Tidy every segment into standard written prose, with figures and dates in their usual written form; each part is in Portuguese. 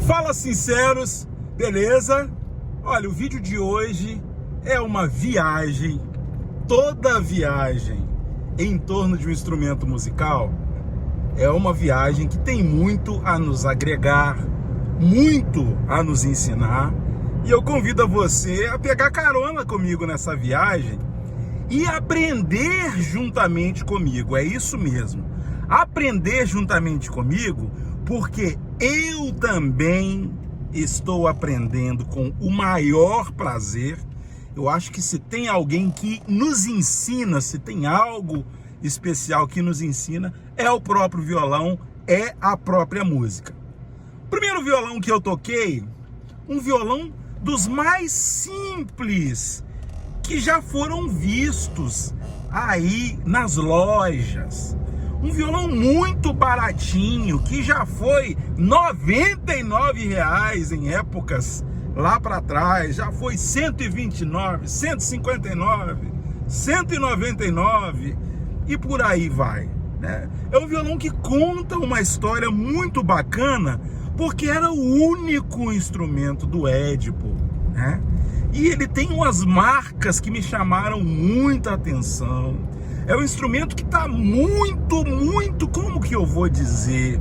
Fala sinceros, beleza? Olha, o vídeo de hoje é uma viagem, toda viagem em torno de um instrumento musical é uma viagem que tem muito a nos agregar, muito a nos ensinar, e eu convido você a pegar carona comigo nessa viagem e aprender juntamente comigo, é isso mesmo, aprender juntamente comigo, porque eu também estou aprendendo com o maior prazer. Eu acho que se tem alguém que nos ensina, se tem algo especial que nos ensina, é o próprio violão, é a própria música. O primeiro violão que eu toquei, um violão dos mais simples que já foram vistos aí nas lojas. Um violão muito baratinho, que já foi R$ 99 em épocas lá para trás, já foi 129, 159, 199 e por aí vai, né? É um violão que conta uma história muito bacana, porque era o único instrumento do Édipo, né? E ele tem umas marcas que me chamaram muita atenção. É um instrumento que está muito, como que eu vou dizer?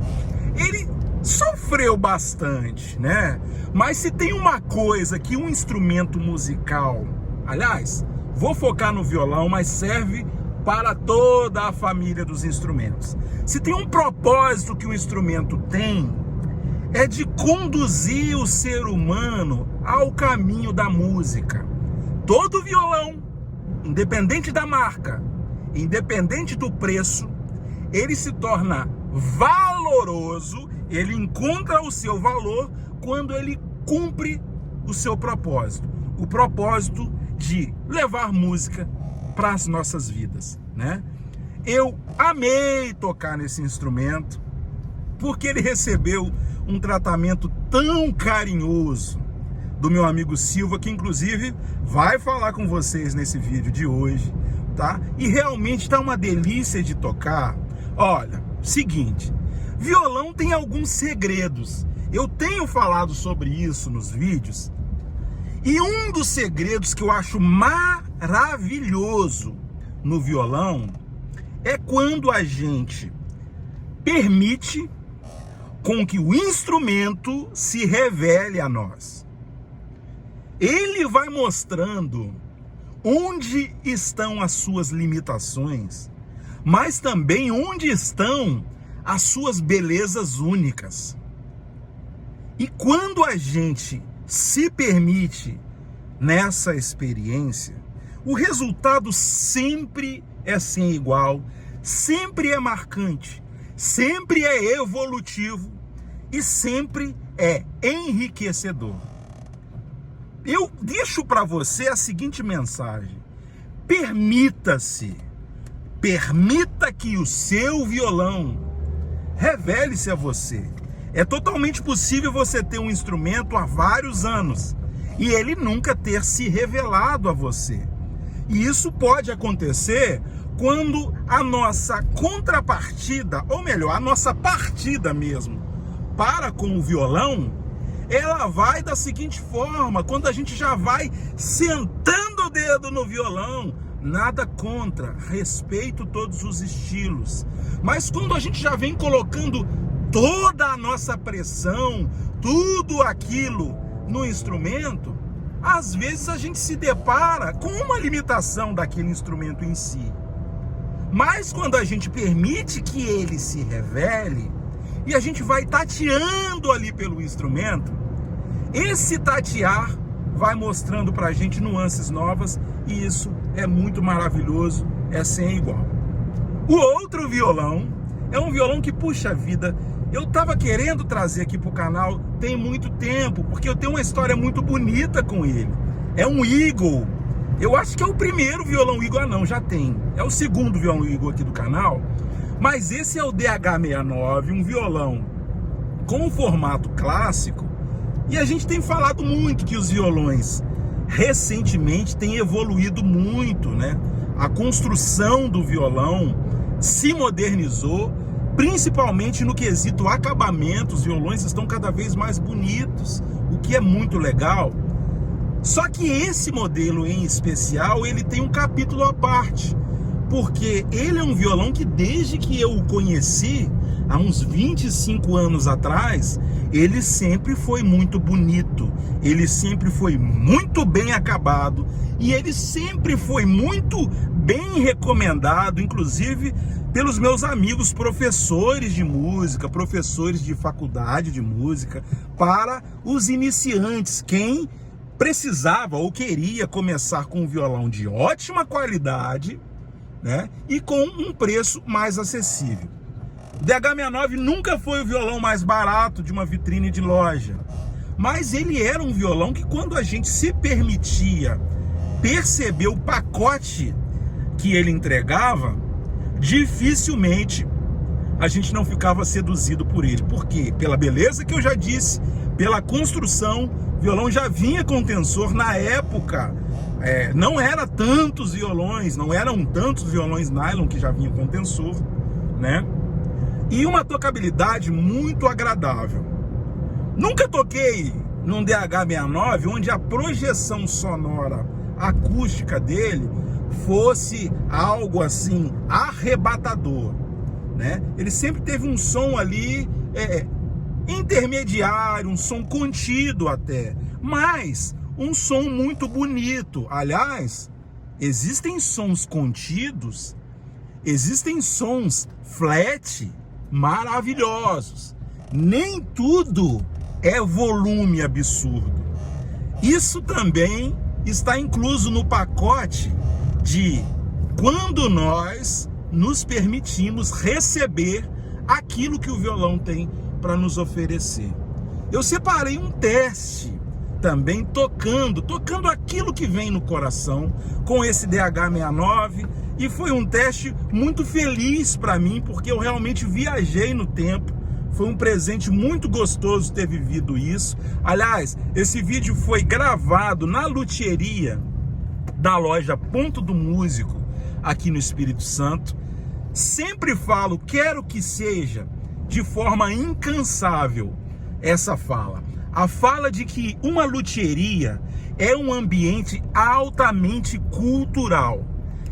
Ele sofreu bastante, né? Mas se tem uma coisa que um instrumento musical, aliás, vou focar no violão, mas serve para toda a família dos instrumentos. Se tem um propósito que o instrumento tem, é de conduzir o ser humano ao caminho da música. Todo violão, independente da marca, independente do preço, ele se torna valoroso, ele encontra o seu valor quando ele cumpre o seu propósito. O propósito de levar música para as nossas vidas, né? Eu amei tocar nesse instrumento, porque ele recebeu um tratamento tão carinhoso do meu amigo Silva, que inclusive vai falar com vocês nesse vídeo de hoje, tá? E realmente está uma delícia de tocar. Olha, seguinte, violão tem alguns segredos. Eu tenho falado sobre isso nos vídeos. E um dos segredos que eu acho maravilhoso no violão é quando a gente permite com que o instrumento se revele a nós. Ele vai mostrando onde estão as suas limitações, mas também onde estão as suas belezas únicas. E quando a gente se permite nessa experiência, o resultado sempre é sem igual, sempre é marcante, sempre é evolutivo e sempre é enriquecedor. Eu deixo para você a seguinte mensagem: permita-se, permita que o seu violão revele-se a você. É totalmente possível você ter um instrumento há vários anos e ele nunca ter se revelado a você. E isso pode acontecer quando a nossa contrapartida, ou melhor, a nossa partida mesmo, para com o violão, ela vai da seguinte forma: quando a gente já vai sentando o dedo no violão, nada contra, respeito todos os estilos, mas quando a gente já vem colocando toda a nossa pressão, tudo aquilo no instrumento, às vezes a gente se depara com uma limitação daquele instrumento em si. Mas quando a gente permite que ele se revele e a gente vai tateando ali pelo instrumento, esse tatear vai mostrando pra gente nuances novas, e isso é muito maravilhoso, é sem igual. O outro violão é um violão que, puxa vida, eu tava querendo trazer aqui pro canal tem muito tempo, porque eu tenho uma história muito bonita com ele. É um Eagle. Eu acho que é o primeiro violão Eagle, não, já tem. É o segundo violão Eagle aqui do canal, mas esse é o DH69, um violão com o formato clássico. E a gente tem falado muito que os violões recentemente têm evoluído muito, né? A construção do violão se modernizou, principalmente no quesito acabamento. Os violões estão cada vez mais bonitos, o que é muito legal. Só que esse modelo em especial, ele tem um capítulo à parte, porque ele é um violão que desde que eu o conheci, há uns 25 anos atrás, ele sempre foi muito bonito, ele sempre foi muito bem acabado e ele sempre foi muito bem recomendado, inclusive pelos meus amigos professores de música, professores de faculdade de música, para os iniciantes, quem precisava ou queria começar com um violão de ótima qualidade, né, e com um preço mais acessível. O DH69 nunca foi o violão mais barato de uma vitrine de loja, mas ele era um violão que, quando a gente se permitia perceber o pacote que ele entregava, dificilmente a gente não ficava seduzido por ele. Por quê? Pela beleza que eu já disse, pela construção. O violão já vinha com tensor na época. Não eram tantos violões nylon que já vinham com tensor, né? E uma tocabilidade muito agradável. Nunca toquei num DH69 onde a projeção sonora acústica dele fosse algo assim arrebatador, né? Ele sempre teve um som ali intermediário, um som contido até, mas um som muito bonito. Aliás, existem sons contidos, existem sons flat maravilhosos. Nem tudo é volume absurdo. Isso também está incluso no pacote de quando nós nos permitimos receber aquilo que o violão tem para nos oferecer. Eu separei um teste também tocando aquilo que vem no coração com esse DH69, e foi um teste muito feliz para mim, porque eu realmente viajei no tempo. Foi um presente muito gostoso ter vivido isso. Aliás, esse vídeo foi gravado na luthieria da loja Ponto do Músico, aqui no Espírito Santo. Sempre falo, quero que seja de forma incansável essa fala. A fala de que uma luthieria é um ambiente altamente cultural.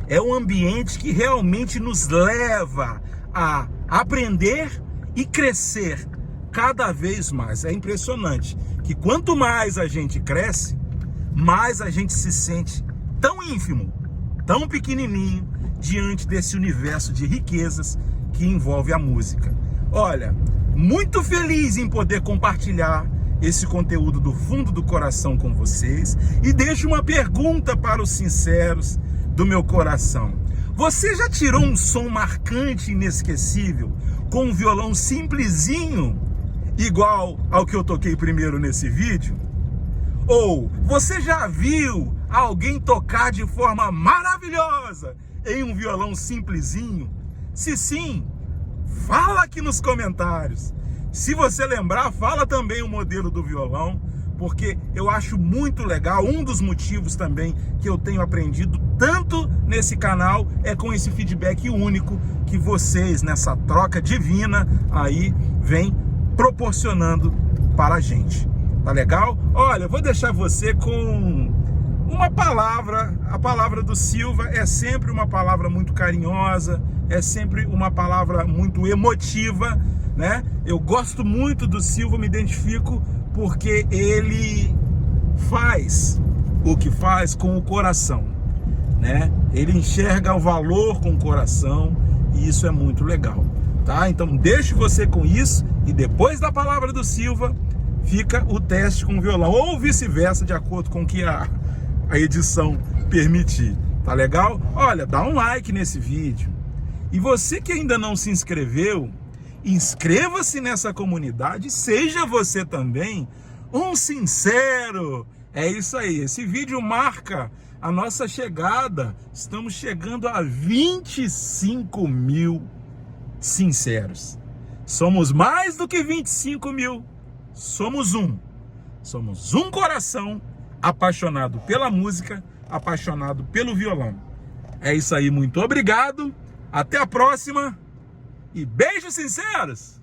É um ambiente que realmente nos leva a aprender e crescer cada vez mais. É impressionante que quanto mais a gente cresce, mais a gente se sente tão ínfimo, tão pequenininho diante desse universo de riquezas que envolve a música. Olha, muito feliz em poder compartilhar esse conteúdo do fundo do coração com vocês, e deixo uma pergunta para os sinceros do meu coração. Você já tirou um som marcante e inesquecível com um violão simplesinho, igual ao que eu toquei primeiro nesse vídeo? Ou você já viu alguém tocar de forma maravilhosa em um violão simplesinho? Se sim, fala aqui nos comentários. Se você lembrar, fala também o modelo do violão, porque eu acho muito legal. Um dos motivos também que eu tenho aprendido tanto nesse canal é com esse feedback único que vocês, nessa troca divina aí, vem proporcionando para a gente. Tá legal? Olha, eu vou deixar você com uma palavra. A palavra do Silva é sempre uma palavra muito carinhosa, é sempre uma palavra muito emotiva, né? Eu gosto muito do Silva, me identifico, porque ele faz o que faz com o coração, né? Ele enxerga o valor com o coração, e isso é muito legal, tá? Então deixo você com isso, e depois da palavra do Silva fica o teste com o violão, ou vice-versa, de acordo com o que a edição permitir. Tá legal? Olha, dá um like nesse vídeo, e você que ainda não se inscreveu, inscreva-se nessa comunidade, seja você também um sincero. É isso aí, esse vídeo marca a nossa chegada. Estamos chegando a 25 mil sinceros. Somos mais do que 25 mil. Somos um coração apaixonado pela música, apaixonado pelo violão. É isso aí, muito obrigado. Até a próxima. e beijos sinceros!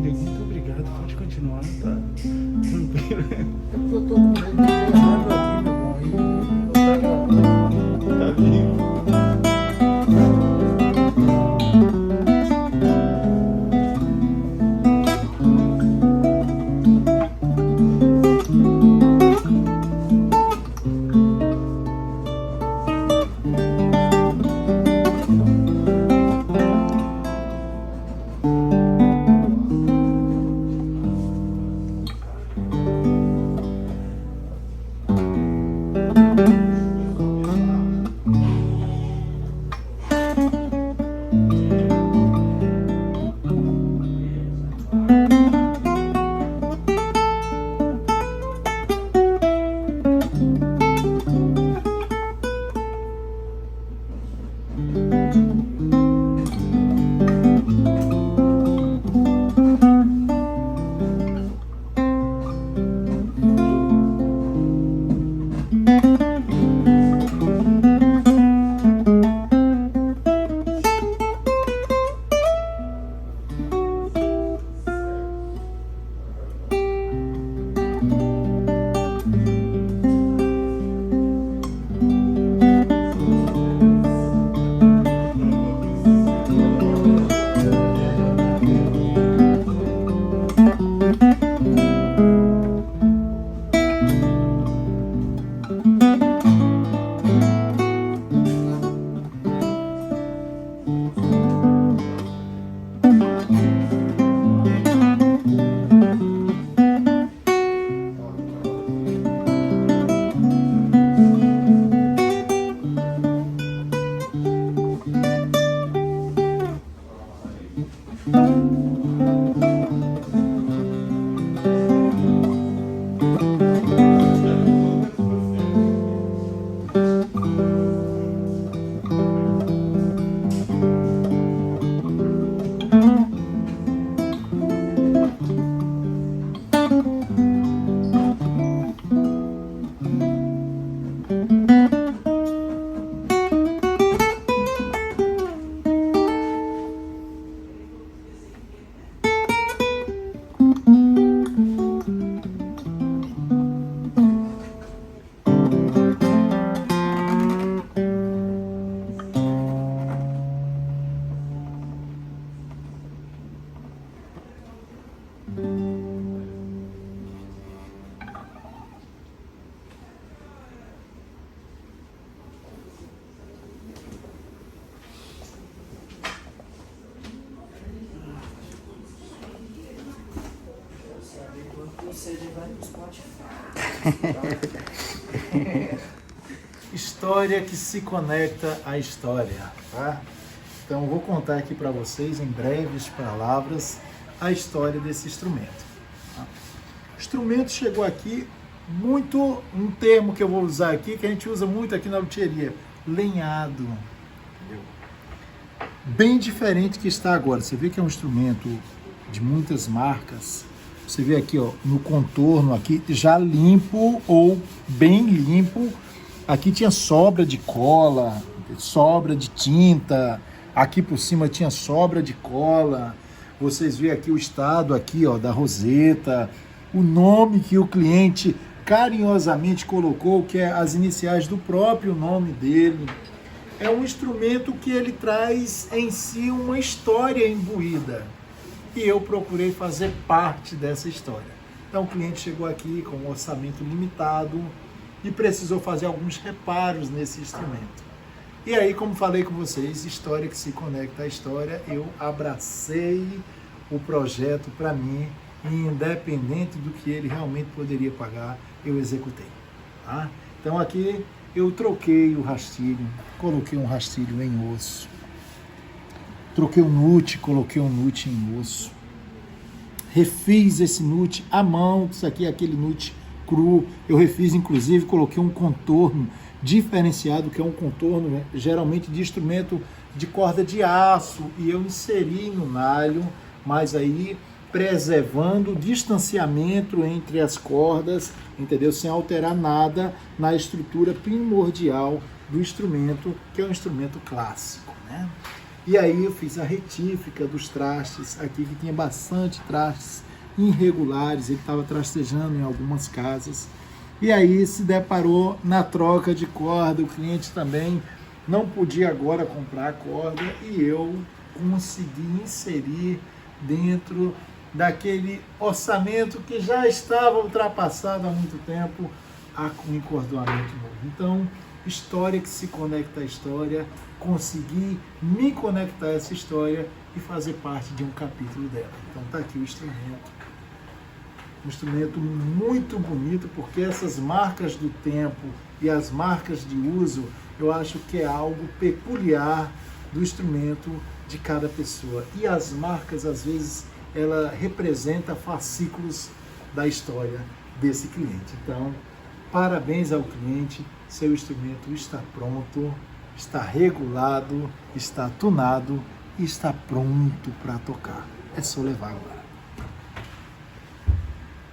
Muito obrigado, pode continuar, tá? Tranquilo. Eu tô com medo de ter errado aqui, meu irmão. E eu tá gravando. Tá vivo. História que se conecta à história, tá? Então eu vou contar aqui para vocês, em breves palavras, a história desse instrumento. Tá? O instrumento chegou aqui muito, um termo que eu vou usar aqui, que a gente usa muito aqui na luthieria, lenhado. Entendeu? bem diferente que está agora. Você vê que é um instrumento de muitas marcas. Você vê aqui, ó, no contorno aqui, já limpo ou bem limpo. Aqui tinha sobra de cola, sobra de tinta. Aqui por cima tinha sobra de cola. Vocês veem aqui o estado aqui, ó, da roseta, o nome que o cliente carinhosamente colocou, que é as iniciais do próprio nome dele. É um instrumento que ele traz em si uma história imbuída. E eu procurei fazer parte dessa história. Então o cliente chegou aqui com um orçamento limitado e precisou fazer alguns reparos nesse instrumento. E aí, como falei com vocês, história que se conecta à história, eu abracei o projeto para mim e independente do que ele realmente poderia pagar, eu executei. Tá? Então aqui eu troquei o rastilho, coloquei um rastilho em osso, troquei um nut, coloquei um nut em osso, refiz esse nut à mão, isso aqui é aquele nut cru, eu refiz inclusive, coloquei um contorno diferenciado, que é um contorno geralmente de instrumento de corda de aço, e eu inseri no nalho, mas aí preservando o distanciamento entre as cordas, entendeu? Sem alterar nada na estrutura primordial do instrumento, que é um instrumento clássico, né? E aí eu fiz a retífica dos trastes aqui, que tinha bastante trastes irregulares, ele estava trastejando em algumas casas. E aí se deparou na troca de corda, o cliente também não podia agora comprar a corda e eu consegui inserir dentro daquele orçamento que já estava ultrapassado há muito tempo um encordoamento novo. Então, história que se conecta à história, consegui me conectar a essa história e fazer parte de um capítulo dela. Então está aqui o instrumento. Um instrumento muito bonito, porque essas marcas do tempo e as marcas de uso, eu acho que é algo peculiar do instrumento de cada pessoa. E as marcas, às vezes, ela representa fascículos da história desse cliente. Então, parabéns ao cliente, seu instrumento está pronto, está regulado, está tunado e está pronto para tocar. É só levar agora.